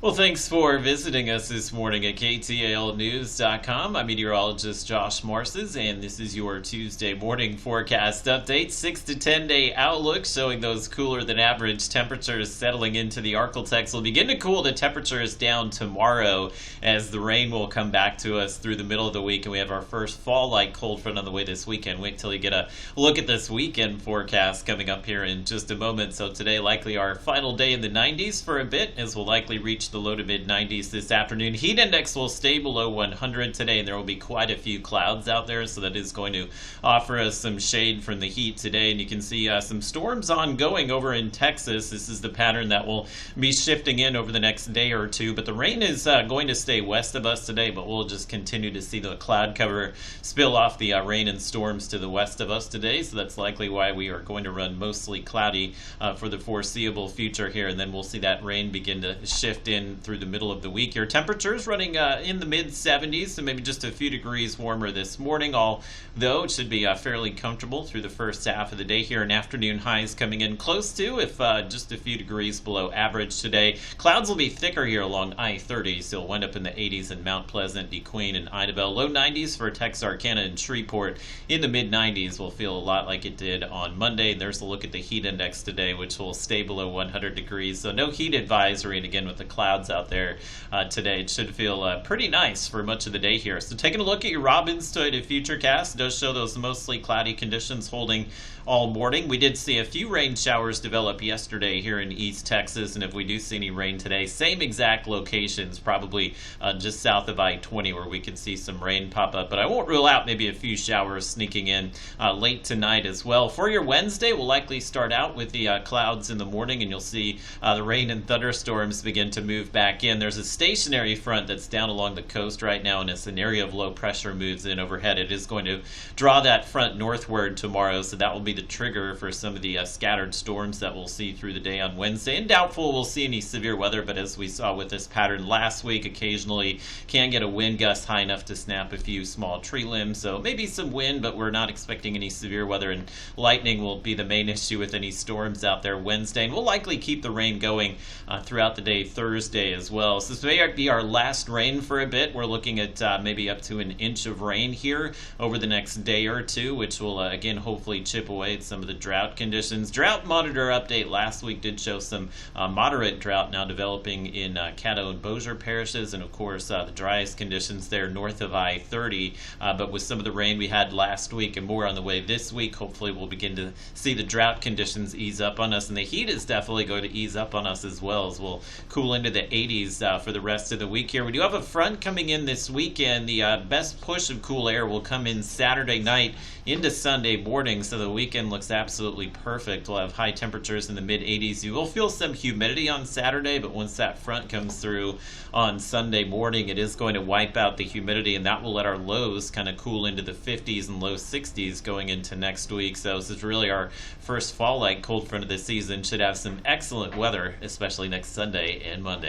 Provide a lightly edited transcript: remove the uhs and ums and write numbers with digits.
Well, thanks for visiting us this morning at KTALnews.com. I'm meteorologist Josh Marces, and this is your Tuesday morning forecast update. 6 to 10 day outlook showing those cooler than average temperatures settling into the Arklatex. Will begin to cool the temperatures down tomorrow as the rain will come back to us through the middle of the week, and we have our first fall-like cold front on the way this weekend. Wait till you get a look at this weekend forecast coming up here in just a moment. So today, likely our final day in the 90s for a bit, as we'll likely reach the low to mid 90s this afternoon. Heat index will stay below 100 today, and there will be quite a few clouds out there, so that is going to offer us some shade from the heat today. And you can see some storms ongoing over in Texas. This is the pattern that will be shifting in over the next day or two, but the rain is going to stay west of us today, but we'll just continue to see the cloud cover spill off the rain and storms to the west of us today, so that's likely why we are going to run mostly cloudy for the foreseeable future here, and then we'll see that rain begin to shift in through the middle of the week here. Temperatures running in the mid 70s, so maybe just a few degrees warmer this morning, although it should be fairly comfortable through the first half of the day here, and afternoon highs coming in close to, if just a few degrees below average today. Clouds will be thicker here along I-30, so we'll end up in the 80s in Mount Pleasant, DeQueen, and Idabel. Low 90s for Texarkana and Shreveport. In the mid 90s will feel a lot like it did on Monday. And there's a look at the heat index today, which will stay below 100 degrees, so no heat advisory, and again with the clouds out there today, it should feel pretty nice for much of the day here. So taking a look at your Robbins Toyota Futurecast, it does show those mostly cloudy conditions holding all morning. We did see a few rain showers develop yesterday here in East Texas, and if we do see any rain today, same exact locations, probably just south of I-20 where we could see some rain pop up, but I won't rule out maybe a few showers sneaking in late tonight as well. For your Wednesday, we'll likely start out with the clouds in the morning, and you'll see the rain and thunderstorms begin to move back in. There's a stationary front that's down along the coast right now, and as an area of low pressure moves in overhead, it is going to draw that front northward tomorrow, so that will be the trigger for some of the scattered storms that we'll see through the day on Wednesday. And doubtful we'll see any severe weather, but as we saw with this pattern last week, occasionally can get a wind gust high enough to snap a few small tree limbs, so maybe some wind, but we're not expecting any severe weather, and lightning will be the main issue with any storms out there Wednesday, and we'll likely keep the rain going throughout the day Thursday as well. So this may be our last rain for a bit. We're looking at maybe up to an inch of rain here over the next day or two, which will again hopefully chip away at some of the drought conditions. Drought monitor update last week did show some moderate drought now developing in Caddo and Bossier parishes, and of course the driest conditions there north of I-30, but with some of the rain we had last week and more on the way this week, hopefully we'll begin to see the drought conditions ease up on us, and the heat is definitely going to ease up on us as well, as we'll cool into the 80s for the rest of the week here. We do have a front coming in this weekend. The best push of cool air will come in Saturday night into Sunday morning, so the weekend looks absolutely perfect. We'll have high temperatures in the mid 80s. You will feel some humidity on Saturday, but once that front comes through on Sunday morning, it is going to wipe out the humidity, and that will let our lows kind of cool into the 50s and low 60s going into next week. So this is really our first fall-like cold front of the season. Should have some excellent weather, especially next Sunday and Monday.